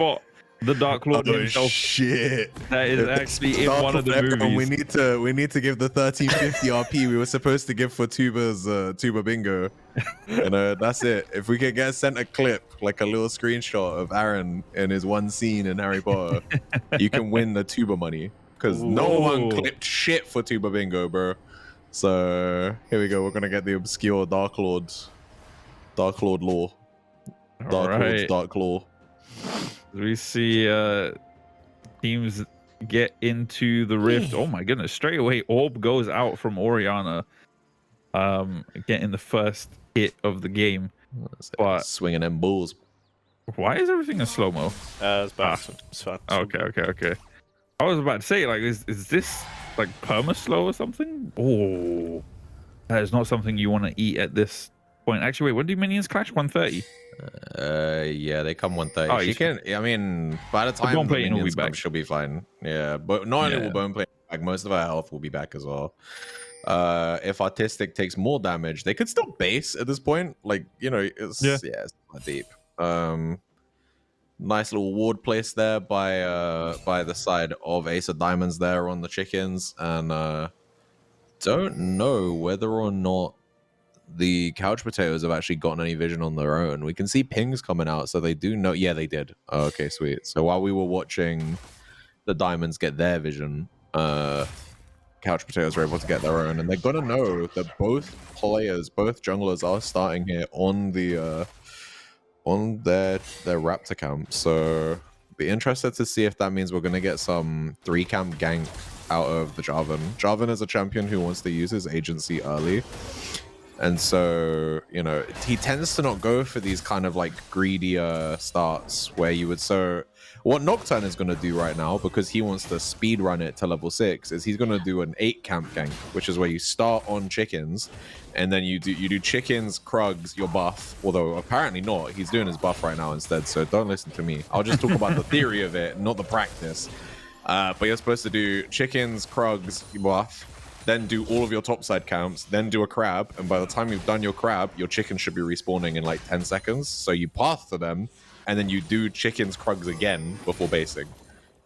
spot the Dark Lord himself. Shit! That is actually in one of the movies. We need to give the 1350 RP we were supposed to give for Tuba's Tuba Bingo. You know, that's it. If we could get sent a clip, like a little screenshot of Aaron in his one scene in Harry Potter, you can win the Tuba money. Because no one clipped shit for Tuba Bingo, bro. So here we go. We're gonna get the obscure Dark Lord lore. Lord's Dark Law. We see teams get into the rift. Oh my goodness! Straight away, Orb goes out from Oriana, getting the first hit of the game. But swinging them bulls. Why is everything in slow mo? It's bad. Okay. I was about to say, like, is this like perma slow or something? Oh, that is not something you want to eat at this point. Actually, wait, when do minions clash? 130. Yeah, they come 130. Oh, she can. I mean, by the time the minions will be back, she'll be fine. Yeah, but not only will bone plate back, most of her health will be back as well. If Artistic takes more damage, they could still base at this point. Like, you know, it's not deep. Nice little ward place there by the side of Ace of Diamonds there on the chickens, and don't know whether or not the couch potatoes have actually gotten any vision on their own. We can see pings coming out, so they do know. Yeah, they did. Oh, okay, sweet. So while we were watching the Diamonds get their vision, couch potatoes were able to get their own, and they're gonna know that both junglers are starting here on the on their Raptor camp. So be interested to see if that means we're gonna get some 3-camp gank out of the Jarvan. Jarvan is a champion who wants to use his agency early. And so, you know, he tends to not go for these kind of like greedier starts where you would. So what Nocturne is going to do right now, because he wants to speed run it to level 6, is he's going to do an 8-camp gank, which is where you start on chickens and then you do chickens, Krugs, your buff. Although apparently not, he's doing his buff right now instead. So don't listen to me. I'll just talk about the theory of it, not the practice. But you're supposed to do chickens, Krugs, your buff, then do all of your topside camps, then do a crab, and by the time you've done your crab, your chicken should be respawning in like 10 seconds. So you path to them, and then you do chickens, Krugs again before basing.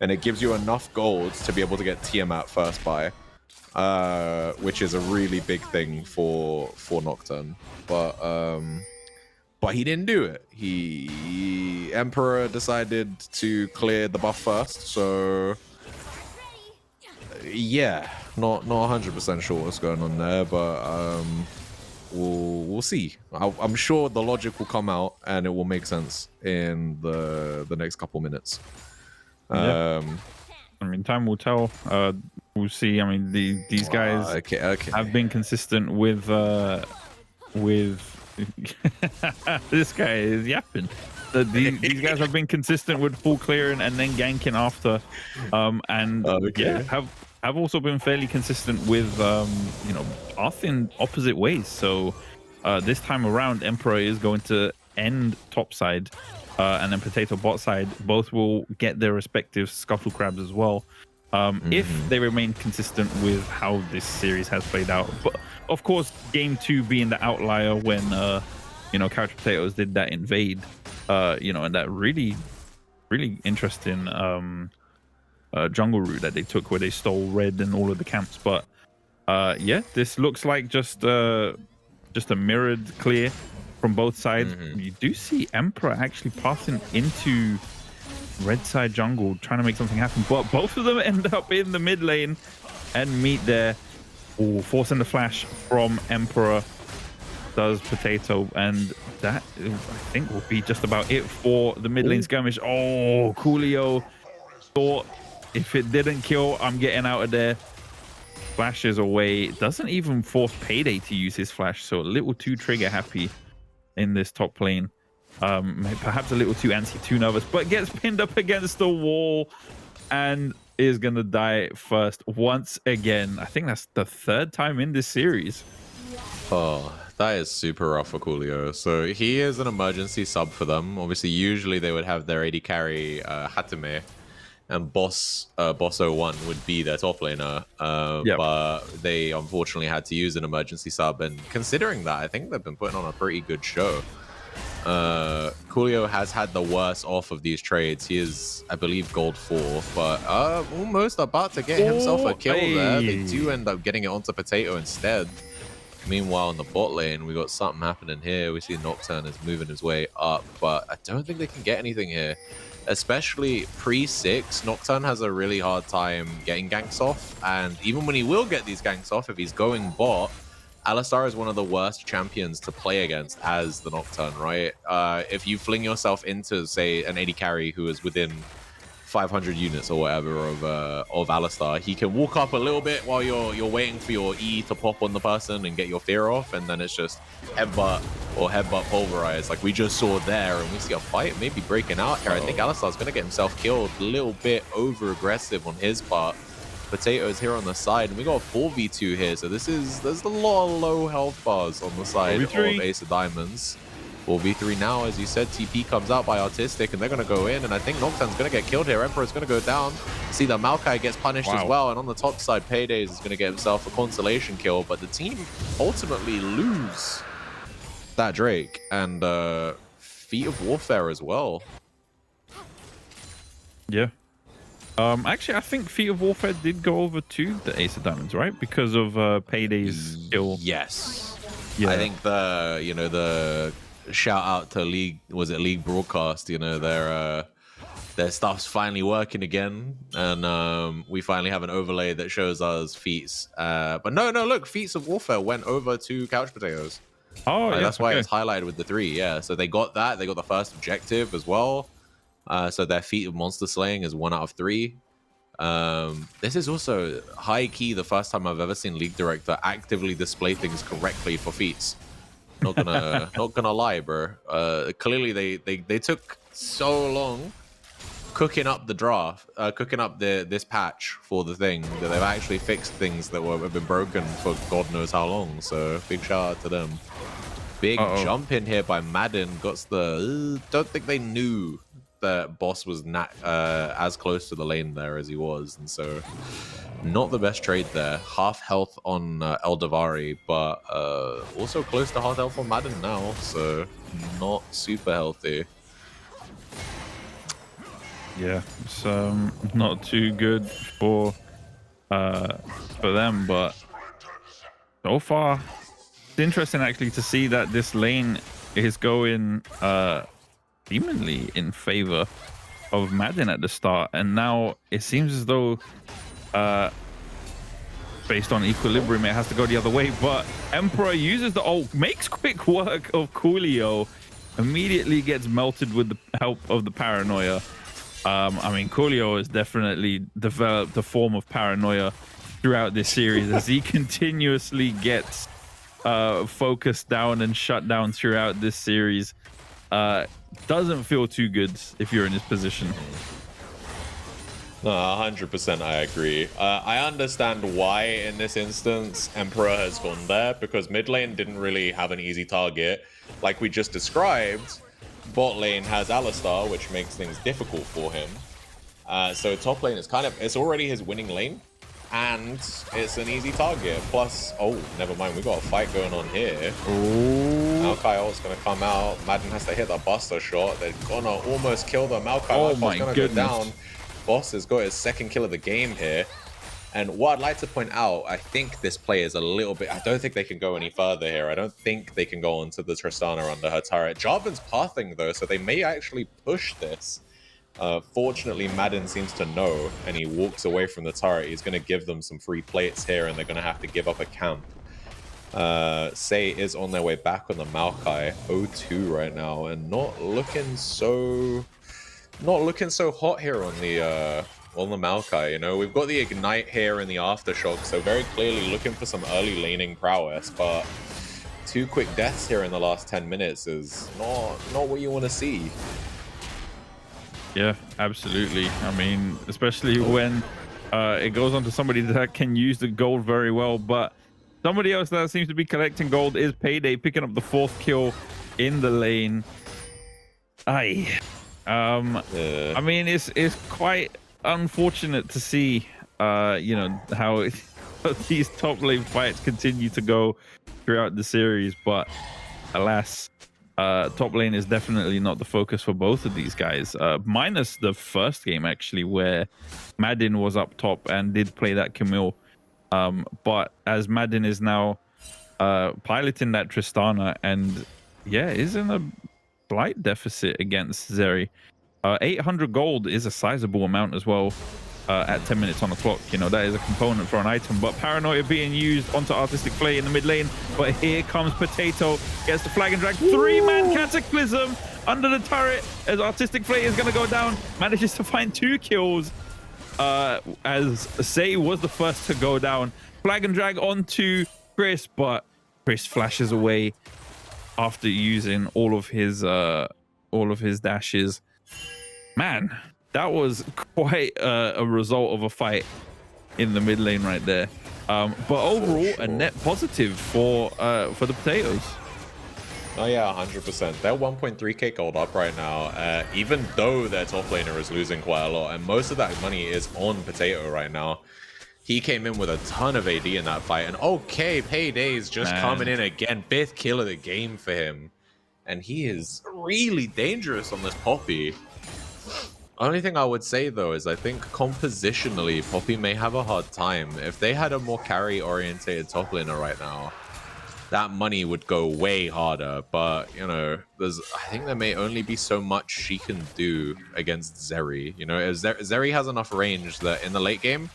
And it gives you enough gold to be able to get Tiamat first buy, which is a really big thing for Nocturne. But he didn't do it. Emperor decided to clear the buff first, so yeah, not 100% sure what's going on there, but we'll see. I'm sure the logic will come out and it will make sense in the next couple minutes. I mean, time will tell. We'll see. I mean, these guys have been consistent with this guy is yapping. These guys have been consistent with full clearing and then ganking after, and have also been fairly consistent with you know, path in opposite ways. So this time around, Emperor is going to end topside, and then Potato bot side. Both will get their respective scuttle crabs as well, if they remain consistent with how this series has played out. But of course, game 2 being the outlier when you know, Couch Potatoes did that invade, you know, and that really interesting jungle route that they took where they stole red and all of the camps. But yeah, this looks like just a mirrored clear from both sides. You do see Emperor actually passing into red side jungle, trying to make something happen, but both of them end up in the mid lane and meet there. Forcing the flash from Emperor does Potato, and that I think will be just about it for the mid lane skirmish. Oh, Coolio thought, if it didn't kill, I'm getting out of there. Flashes away. Doesn't even force Payday to use his flash, so a little too trigger happy in this top lane. Perhaps a little too antsy, too nervous, but gets pinned up against the wall and is gonna die first once again. I think that's the 3rd time in this series. Oh, that is super rough for Coolio. So he is an emergency sub for them. Obviously, usually they would have their AD carry Hatame, and Boss 01 would be their top laner. But they unfortunately had to use an emergency sub. And considering that, I think they've been putting on a pretty good show. Coolio has had the worst off of these trades. He is, I believe, gold 4, but almost about to get himself a kill there. They do end up getting it onto Potato instead. Meanwhile, in the bot lane, we got something happening here. We see Nocturne is moving his way up, but I don't think they can get anything here. Especially pre-6, Nocturne has a really hard time getting ganks off, and even when he will get these ganks off, if he's going bot, Alistar is one of the worst champions to play against as the Nocturne, right? If you fling yourself into, say, an AD carry who is within 500 units or whatever of Alistar, he can walk up a little bit while you're waiting for your E to pop on the person and get your fear off, and then it's just headbutt or headbutt pulverize like we just saw there, and we see a fight maybe breaking out here. I think Alistar's going to get himself killed. A little bit over-aggressive on his part. Potatoes here on the side, and we got a 4v2 here, so there's a lot of low health bars on the side of Ace of Diamonds. 4v3 now, as you said, TP comes out by Artistic, and they're going to go in, and I think Nocturne's going to get killed here. Emperor's going to go down. See that Maokai gets punished as well, and on the top side, Paydays is going to get himself a consolation kill, but the team ultimately lose that Drake, and Feet of Warfare as well. Yeah. Actually, I think Feet of Warfare did go over to the Ace of Diamonds, right? Because of Payday's skill. Yes. Yeah. I think the shout out to League, was it League Broadcast? You know, their stuff's finally working again, and we finally have an overlay that shows us feats. But no, look, Feats of Warfare went over to Couch Potatoes. Oh, yeah, that's why it's highlighted with the 3. Yeah, so they got that. They got the first objective as well. So their feat of monster slaying is 1 out of 3. This is also high key the first time I've ever seen League Director actively display things correctly for feats. Not gonna lie, bro. Clearly they took so long cooking up the draft, cooking up this patch for the thing, that they've actually fixed things that have been broken for God knows how long. So big shout out to them. Big jump in here by Madden. Got the don't think they knew that Boss was not as close to the lane there as he was, and so not the best trade there. Half health on Eldavari, but also close to half health on Madden now, so not super healthy. Yeah, it's not too good for them, but so far it's interesting actually to see that this lane is going seemingly in favor of Madden at the start, and now it seems as though based on equilibrium it has to go the other way, but Emperor uses the ult, makes quick work of Coolio, immediately gets melted with the help of the Paranoia. I mean, Coolio has definitely developed a form of paranoia throughout this series as he continuously gets focused down and shut down throughout this series. Doesn't feel too good if you're in his position. No, 100% I agree. I understand why in this instance Emperor has gone there, because mid lane didn't really have an easy target. Like we just described, bot lane has Alistar, which makes things difficult for him. So top lane is it's already his winning lane, and it's an easy target. Plus, oh, never mind, we got a fight going on here. Maokai ult's gonna come out. Madden has to hit the Buster shot. They're gonna almost kill the Maokai. Oh my gonna goodness. go down. Boss has got his second kill of the game here. And what I'd like to point out, I think this play is a little bit... I don't think they can go any further here. I don't think they can go onto the Tristana under her turret. Jarvan's pathing, though, so they may actually push this. Fortunately, Madden seems to know, and he walks away from the turret. He's going to give them some free plates here, and they're going to have to give up a camp. Say is on their way back on the Maokai. 0-2 right now, and not looking so hot here on the Maokai. You know, we've got the Ignite here in the Aftershock, so very clearly looking for some early laning prowess, but 2 quick deaths here in the last 10 minutes is not what you want to see. Yeah, absolutely. I mean, especially when it goes on to somebody that can use the gold very well, but somebody else that seems to be collecting gold is Payday, picking up the 4th kill in the lane. I mean, it's quite unfortunate to see, you know, how these top lane fights continue to go throughout the series, but alas, Top lane is definitely not the focus for both of these guys, minus the first game actually, where Madden was up top and did play that Camille. But as Madden is now piloting that Tristana, and yeah, is in a slight deficit against Zeri. 800 gold is a sizable amount as well. At 10 minutes on the clock, you know, that is a component for an item. But Paranoia being used onto Artistic Flay in the mid lane. But here comes Potato, gets the flag and drag. 3-man Cataclysm under the turret as Artistic Flay is going to go down. Manages to find 2 kills as Say was the first to go down. Flag and drag onto Chris, but Chris flashes away after using all of his dashes. Man, that was quite a result of a fight in the mid lane right there. But overall, a net positive for the Potatoes. Oh yeah, 100%. They're 1.3k gold up right now, even though their top laner is losing quite a lot, and most of that money is on Potato right now. He came in with a ton of AD in that fight, and okay, Payday's just coming in again. 5th kill of the game for him, and he is really dangerous on this Poppy. Only thing I would say though is I think compositionally Poppy may have a hard time. If they had a more carry orientated top laner right now, that money would go way harder. But you know, I think there may only be so much she can do against Zeri. You know, Zeri has enough range that in the late game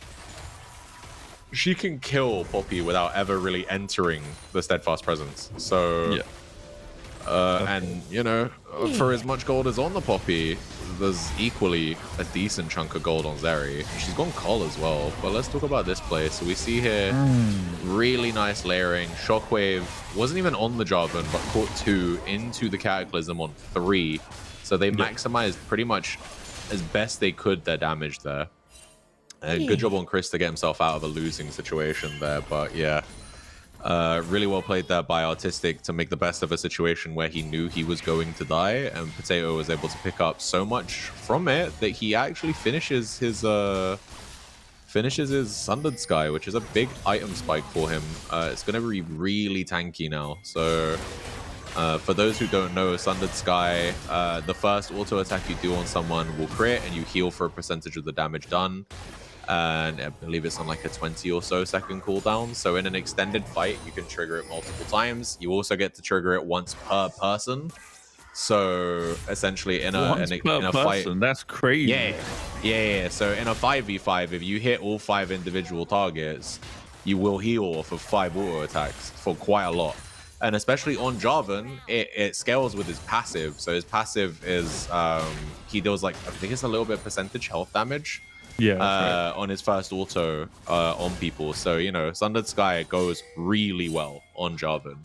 she can kill Poppy without ever really entering the Steadfast Presence. So yeah. And you know, for as much gold as on the Poppy, there's equally a decent chunk of gold on Zeri. She's gone Col as well, but let's talk about this play. So we see here really nice layering. Shockwave wasn't even on the Jarvan, but caught 2 into the Cataclysm on 3. So they maximized pretty much as best they could their damage there. Good job on Chris to get himself out of a losing situation there, but yeah. Really well played there by Artistic to make the best of a situation where he knew he was going to die, and Potato was able to pick up so much from it that he actually finishes his Sundered Sky, which is a big item spike for him. It's going to be really tanky now. So for those who don't know, Sundered Sky, the first auto attack you do on someone will crit and you heal for a percentage of the damage done. And I believe it's on like a 20 or so second cooldown. So in an extended fight, you can trigger it multiple times. You also get to trigger it once per person. So essentially in a fight, that's crazy. Yeah. So in a 5v5, if you hit all 5 individual targets, you will heal off of 5 auto attacks for quite a lot. And especially on Jarvan, it scales with his passive. So his passive is he does like, I think it's a little bit percentage health damage. Yeah, right. On his first auto on people. So, you know, Sundered Sky goes really well on Jarvan.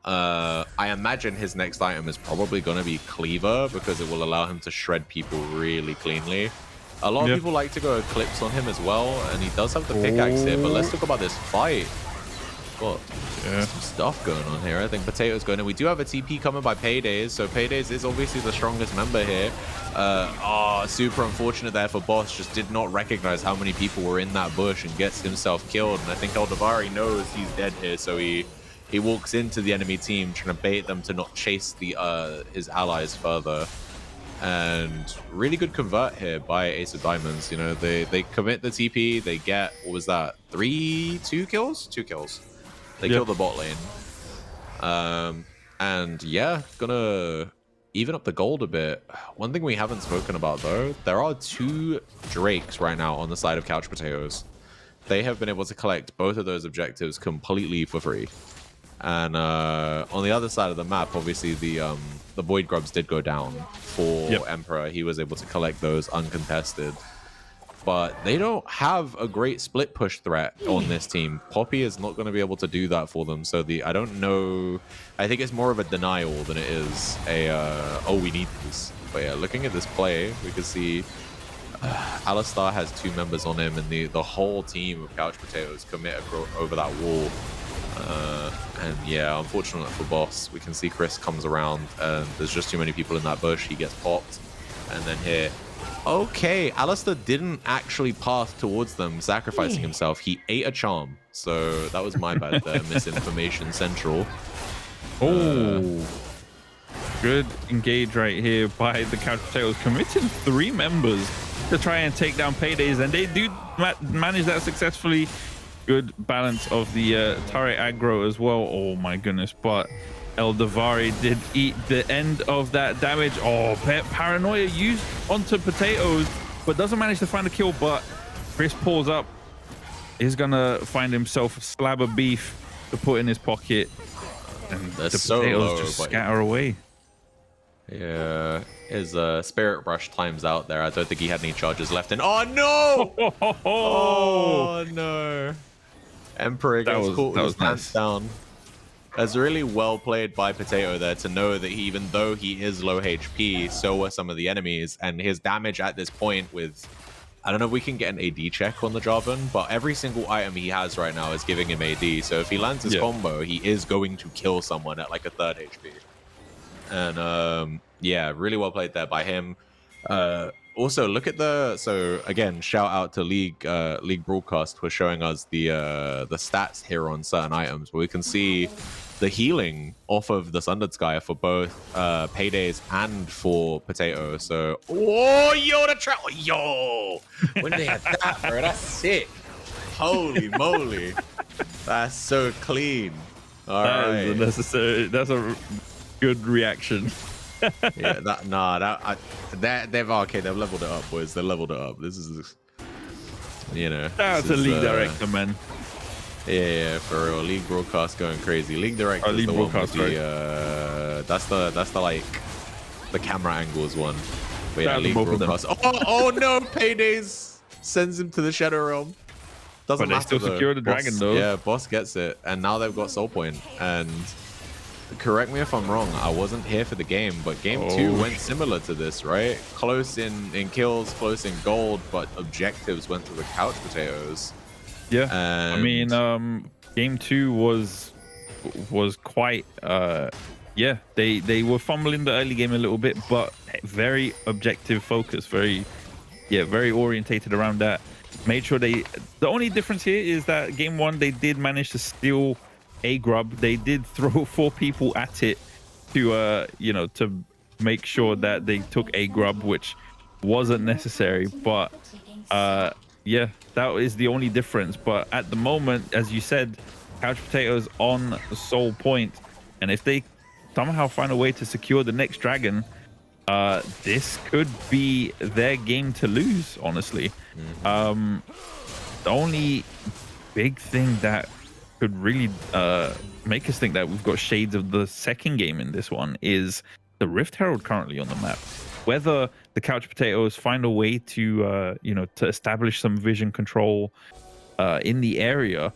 I imagine his next item is probably going to be Cleaver because it will allow him to shred people really cleanly. A lot of people like to go Eclipse on him as well, and he does have the pickaxe here, but let's talk about this fight. Got some stuff going on here. I think Potato's going in. We do have a TP coming by Paydays, so Paydays is obviously the strongest member here. Super unfortunate there for Boss. Just did not recognize how many people were in that bush and gets himself killed. And I think Eldavari knows he's dead here, so he walks into the enemy team trying to bait them to not chase his allies further. And really good convert here by Ace of Diamonds. You know, they commit the TP. They get, what was that? 2 kills? 2 kills. They kill the bot lane. And yeah, gonna even up the gold a bit. One thing we haven't spoken about though, there are 2 Drakes right now on the side of Couch Potatoes. They have been able to collect both of those objectives completely for free. And on the other side of the map, obviously the Void Grubs did go down for Emperor. He was able to collect those uncontested. But they don't have a great split push threat on this team. Poppy is not going to be able to do that for them. So I don't know. I think it's more of a denial than it is a, oh, we need this. But yeah, looking at this play, we can see Alistar has 2 members on him, and the whole team of Couch Potatoes commit over that wall. And yeah, unfortunately for Boss, we can see Chris comes around and there's just too many people in that bush. He gets popped. And then here, okay, Alistar didn't actually path towards them, sacrificing himself. He ate a charm. So that was my bad there, misinformation central. Oh. Good engage right here by the Couch Potatoes, committing 3 members to try and take down Paydays, and they do manage that successfully. Good balance of the turret aggro as well. Oh my goodness, but El Davari did eat the end of that damage. Oh, Paranoia used onto Potatoes, but doesn't manage to find a kill. But Chris pulls up. He's gonna find himself a slab of beef to put in his pocket, and They're the so potatoes low, just but scatter away. yeah, his Spirit Rush times out there. I don't think he had any charges left. And oh no! Oh no! Emperor gets caught with his pants down. That's really well played by Potato there to know that even though he is low HP, so are some of the enemies, and his damage at this point with, I don't know if we can get an AD check on the Jarvan, but every single item he has right now is giving him AD. So if he lands his combo, he is going to kill someone at like a 3rd HP. And yeah, really well played there by him. Also, look at so again, shout out to League Broadcast for showing us the stats here on certain items, where we can see the healing off of the Sundered Sky for both Paydays and for Potato. So, oh, yo, the trap, yo, when they had that, bro, that's sick. Holy moly, that's so clean. All right, is necessary. That's a good reaction. Yeah, they've leveled it up, boys. They leveled it up. This is, you know, That's a league director, man. Yeah, for real. League Broadcast going crazy. League director, League the Broadcast, one with the, that's the like the camera angles one. But yeah, League Broadcast. Oh no, Paydays sends him to the Shadow Realm. Doesn't matter. But they still secure the dragon though. Yeah, boss gets it, and now they've got Soul Point. And correct me if I'm wrong, I wasn't here for the game, but game 2 went similar to this, right? Close in kills, close in gold, but objectives went to the Couch Potatoes. Yeah, and I mean, game 2 was quite yeah, they were fumbling the early game a little bit, but very objective focus, very orientated around that. Made sure the only difference here is that game 1 they did manage to steal a grub. They did throw 4 people at it to you know, to make sure that they took a grub, which wasn't necessary. But yeah, that is the only difference. But at the moment, as you said, Couch Potatoes on Soul Point, and if they somehow find a way to secure the next dragon, this could be their game to lose, honestly. The only big thing that could really make us think that we've got shades of the second game in this one is the Rift Herald currently on the map. Whether the Couch Potatoes find a way to you know, to establish some vision control in the area,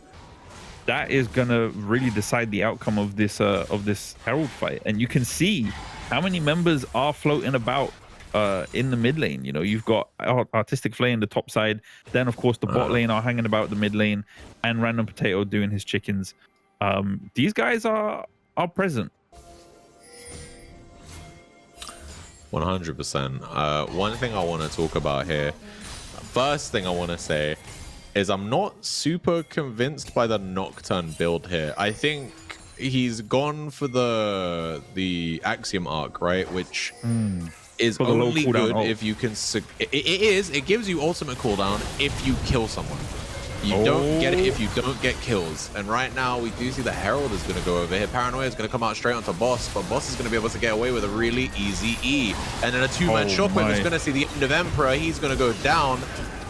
that is gonna really decide the outcome of this Herald fight. And you can see how many members are floating about in the mid lane. You know, you've got Artistic Flay in the top side, then of course the bot lane are hanging about the mid lane, and Random Potato doing his chickens. These guys are present. 100%. One thing I want to talk about here, first thing I want to say is I'm not super convinced by the Nocturne build here. I think he's gone for the Axiom arc, right, which is only good if you can it gives you ultimate cooldown if you kill someone. You don't get it if you don't get kills. And right now we do see the Herald is going to go over here. Paranoia is going to come out straight onto Boss, but Boss is going to be able to get away with a really easy E. And then a 2-man Shockwave is going to see the end of Emperor. He's going to go down.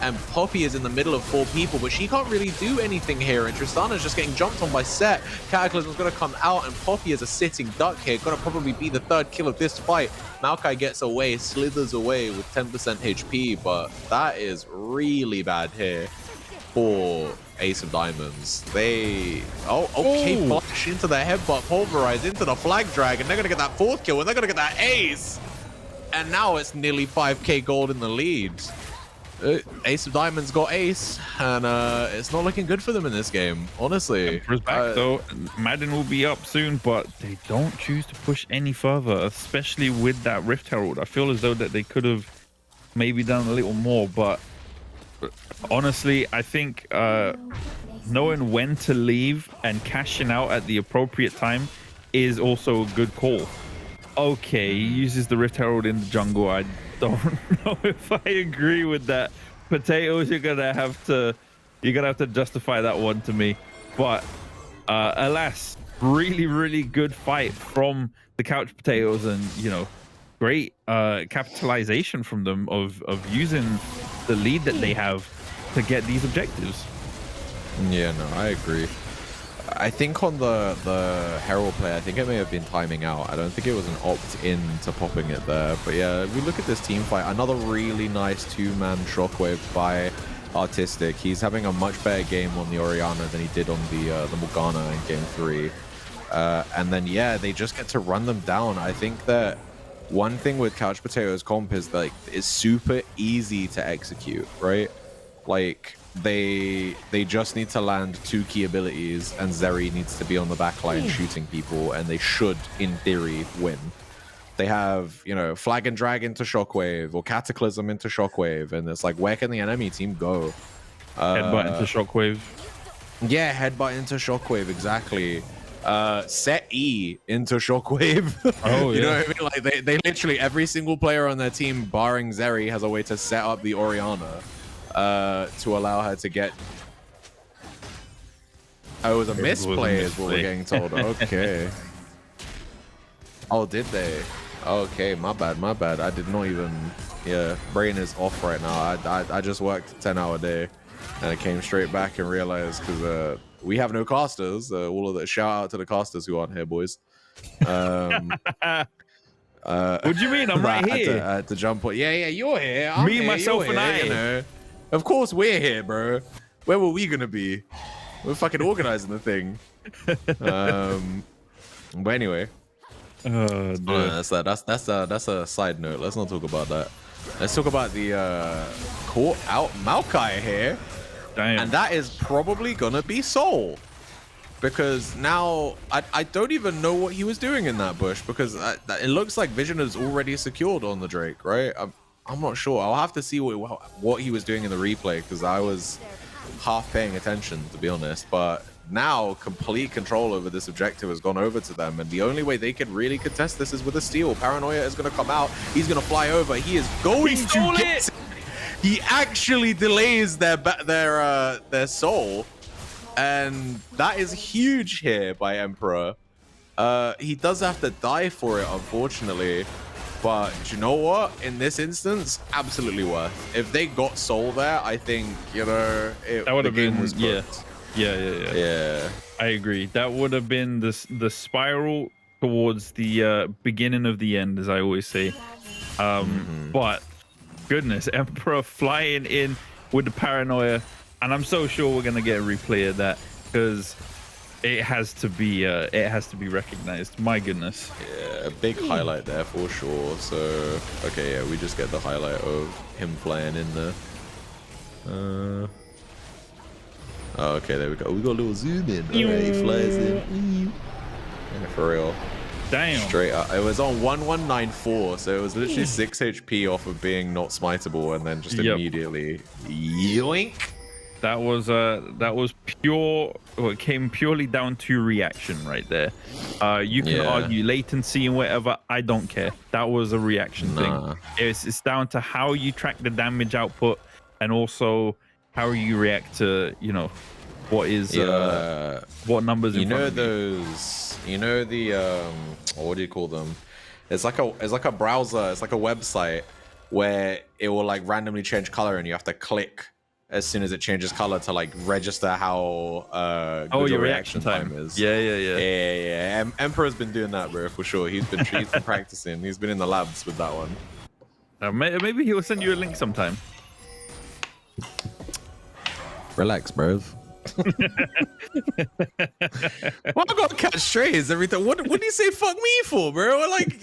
And Poppy is in the middle of 4 people, but she can't really do anything here. And Tristana's just getting jumped on by Set. Cataclysm's going to come out, and Poppy is a sitting duck here. Going to probably be the 3rd kill of this fight. Maokai gets away, slithers away with 10% HP, but that is really bad here for Ace of Diamonds. They... Oh, okay, flash into the headbutt, pulverize into the Flag Dragon. They're going to get that 4th kill, and they're going to get that ace. And now it's nearly 5k gold in the lead. Ace of Diamonds got ace, and it's not looking good for them in this game, honestly. Emperor's back though. Madden will be up soon, but they don't choose to push any further, especially with that Rift Herald. I feel as though that they could have maybe done a little more, but honestly, I think knowing when to leave and cashing out at the appropriate time is also a good call. okay, he uses the Rift Herald in the jungle. I don't know if I agree with that. Potatoes, you're gonna have to justify that one to me. But alas, really, really good fight from the Couch Potatoes, and great capitalization from them of using the lead that they have to get these objectives. Yeah, no, I agree. I think on the Herald play, I think it may have been timing out. I don't think it was an opt-in to popping it there. But yeah, we look at this team fight. Another really nice two-man shockwave by Artistic. He's having a much better game on the Orianna than he did on the Morgana in game 3. And then, yeah, they just get to run them down. I think that one thing with Couch Potatoes comp is like it's super easy to execute, right? Like they just need to land 2 key abilities, and Zeri needs to be on the backline shooting people, and they should, in theory, win. They have, Flag and Drag into Shockwave or Cataclysm into Shockwave, and it's like, where can the enemy team go? Headbutt into Shockwave. Yeah, headbutt into Shockwave, exactly. Set E into Shockwave. Oh, yeah. You know what I mean? Like they literally, every single player on their team, barring Zeri, has a way to set up the Orianna to allow her to get... Oh, it was a misplay is what we're getting told. Okay. Oh, did they? Okay, my bad. I did not even... Yeah, brain is off right now. I just worked a 10-hour day, and I came straight back and realized, because we have no casters. All of the shout out to the casters who aren't here, boys. What do you mean? I'm right here. I had to jump on. Yeah, you're here. Me, myself, and I. Of course we're here, bro. Where were we gonna be? We're fucking organizing the thing. But anyway. That's a side note. Let's not talk about that. Let's talk about the caught out Maokai here. Damn. And that is probably gonna be Soul, because now I don't even know what he was doing in that bush, because it looks like Vision is already secured on the Drake, right? I'm not sure. I'll have to see what he was doing in the replay, because I was half paying attention, to be honest. But now complete control over this objective has gone over to them, and the only way they can really contest this is with a steal. Paranoia is going to come out. He's going to fly over. He is going to get it. He actually delays their soul, and that is huge here by Emperor. He does have to die for it, unfortunately. But you know what? In this instance, absolutely worth. If they got Soul there, I think, that would have been was booked. Yeah. I agree. That would have been the spiral towards the beginning of the end, as I always say. But goodness, Emperor flying in with the Paranoia, and I'm so sure we're gonna get a replay of that, because it has to be recognized. My goodness. Yeah, a big highlight there for sure. So okay, yeah, we just get the highlight of him flying in there. Oh, okay, there we go. We got a little zoom in. Alright, he flies in. Yeah, for real. Damn. Straight up. It was on 1194, so it was literally 6 HP off of being not smiteable, and then just immediately yoink. That was pure. Well, it came purely down to reaction right there. You can argue latency and whatever. I don't care. That was a reaction thing. It's down to how you track the damage output, and also how you react to what is what numbers. In front of those. The what do you call them? It's like a browser. It's like a website where it will like randomly change color, and you have to click as soon as it changes color to like register how good your reaction time is. Yeah. Emperor's been doing that, bro, for sure. He's been practicing. He's been in the labs with that one. Maybe he'll send you a link sometime. Relax, bro. Well, I gotta catch strays every time. What do you say fuck me for, bro? Like,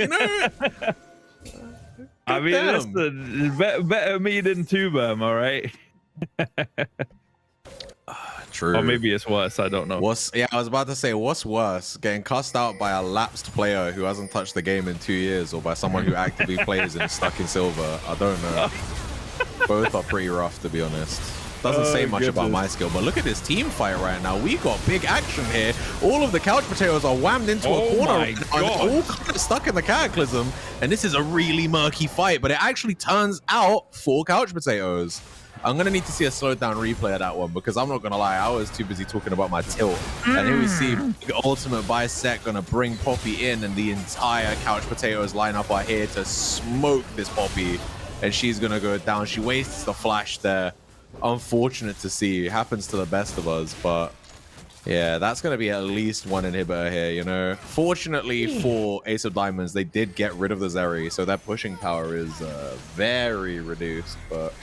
I mean, listen, better me than Tuba, am I right? True. Or maybe it's worse. I don't know. I was about to say, what's worse, getting cussed out by a lapsed player who hasn't touched the game in 2 years, or by someone who actively plays and is stuck in silver? I don't know. Both are pretty rough, to be honest. Doesn't say much about goodness. my skill, but look at this team fight right now. We got big action here. All of the couch potatoes are whammed into a corner my and God. all kind of stuck in the cataclysm. And this is a really murky fight, but it actually turns out for couch potatoes. I'm gonna need to see a slowed down replay of that one because I'm not gonna lie, I was too busy talking about my tilt. And here we see the ultimate bisect gonna bring Poppy in, and the entire couch potatoes lineup are here to smoke this Poppy, and she's gonna go down. She wastes the flash there. Unfortunate to see. It happens to the best of us, but yeah, that's going to be at least one inhibitor here, you know. Fortunately for Ace of Diamonds, they did get rid of the Zeri, so their pushing power is very reduced, but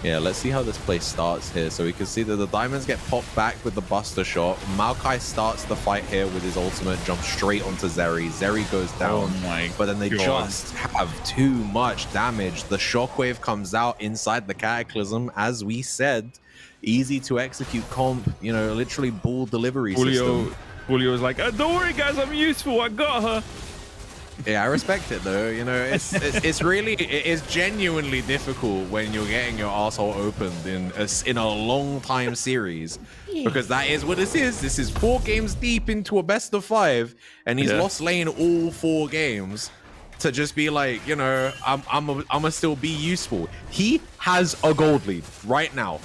yeah, let's see how this play starts here. So we can see that the Diamonds get popped back with the Buster shot. Maokai starts the fight here with his ultimate, jumps straight onto Zeri. Zeri goes down, but then they just have too much damage. The Shockwave comes out inside the Cataclysm, as we said. Easy to execute comp, you know, literally ball delivery system. Julio was like, don't worry, guys, I'm useful. I got her. Yeah, I respect it though. You know, it's really, it is genuinely difficult when you're getting your asshole opened in a long time series, because that is what this is. This is 4 games deep into a best of 5, and he's lost lane all 4 games to just be like, you know, I'ma still be useful. He has a gold lead right now.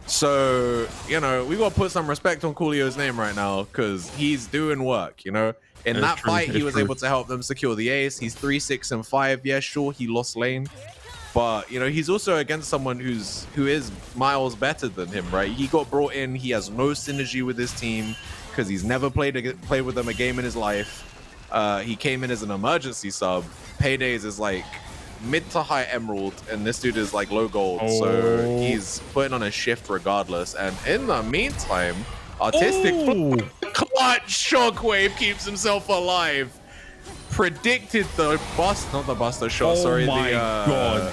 So, you know, we got to put some respect on Coolio's name right now because he's doing work, you know. In that fight, he was able to help them secure the ace. He's 3, 6, and 5. Yeah, sure, he lost lane. But, you know, he's also against someone who is miles better than him, right? He got brought in. He has no synergy with his team because he's never played with them a game in his life. He came in as an emergency sub. Paydays is like mid to high emerald, and this dude is like low gold. So he's putting on a shift regardless. And in the meantime, artistic clutch Shockwave keeps himself alive. Predicted the bust, not the buster shot, sorry, the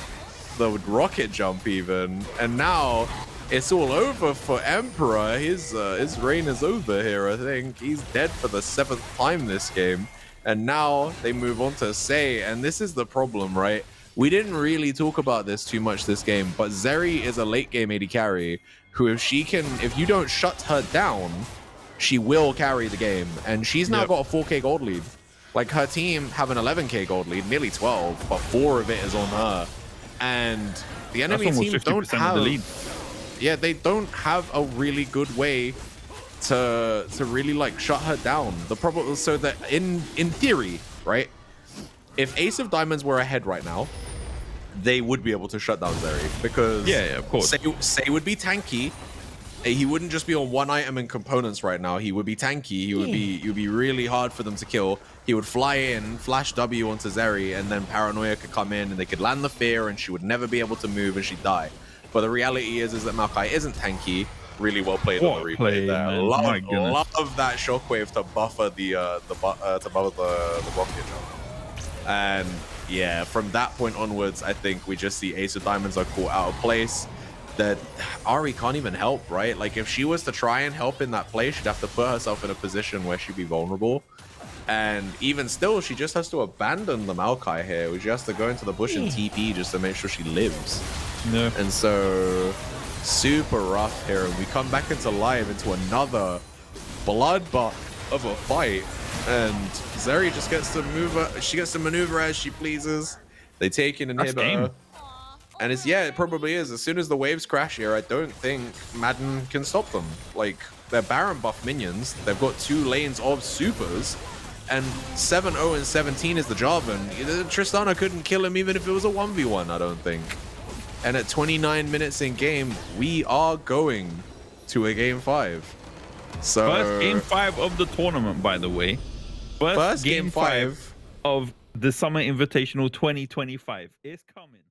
rocket jump even. And now it's all over for Emperor. His reign is over here, I think. He's dead for the 7th time this game. And now they move on to Say, and this is the problem, right? We didn't really talk about this too much this game, but Zeri is a late game AD carry who, if you don't shut her down, she will carry the game. And she's now got a 4K gold lead. Like, her team have an 11K gold lead, nearly 12, but 4 of it is on her. And the enemy team don't have, they don't have a really good way to really like shut her down. The problem is, so that in theory, right, if Ace of Diamonds were ahead right now, they would be able to shut down Zeri because of course, Say would be tanky. He wouldn't just be on 1 item and components right now. He would be tanky. He would be really hard for them to kill. He would fly in, flash W onto Zeri, and then Paranoia could come in and they could land the fear, and she would never be able to move and she'd die. But the reality is that Maokai isn't tanky. Really well played on the replay there. Love that Shockwave to buffer the rocket jump. And yeah, from that point onwards, I think we just see Ace of Diamonds are caught out of place. That Ari can't even help, right? Like, if she was to try and help in that play, she'd have to put herself in a position where she'd be vulnerable. And even still, she just has to abandon the Maokai here. She has to go into the bush and TP just to make sure she lives. And so, super rough here. And we come back into live into another bloodbath of a fight. And Zeri just gets to maneuver as she pleases. They take an inhibitor. And it probably is. As soon as the waves crash here, I don't think Madden can stop them. Like, they're Baron buff minions. They've got 2 lanes of supers. And 7-0 and 17 is the Jarvan. Tristana couldn't kill him even if it was a 1v1, I don't think. And at 29 minutes in game, we are going to a game 5. So first game 5 of the tournament, by the way. First game 5 of the Summer Invitational 2025 is coming.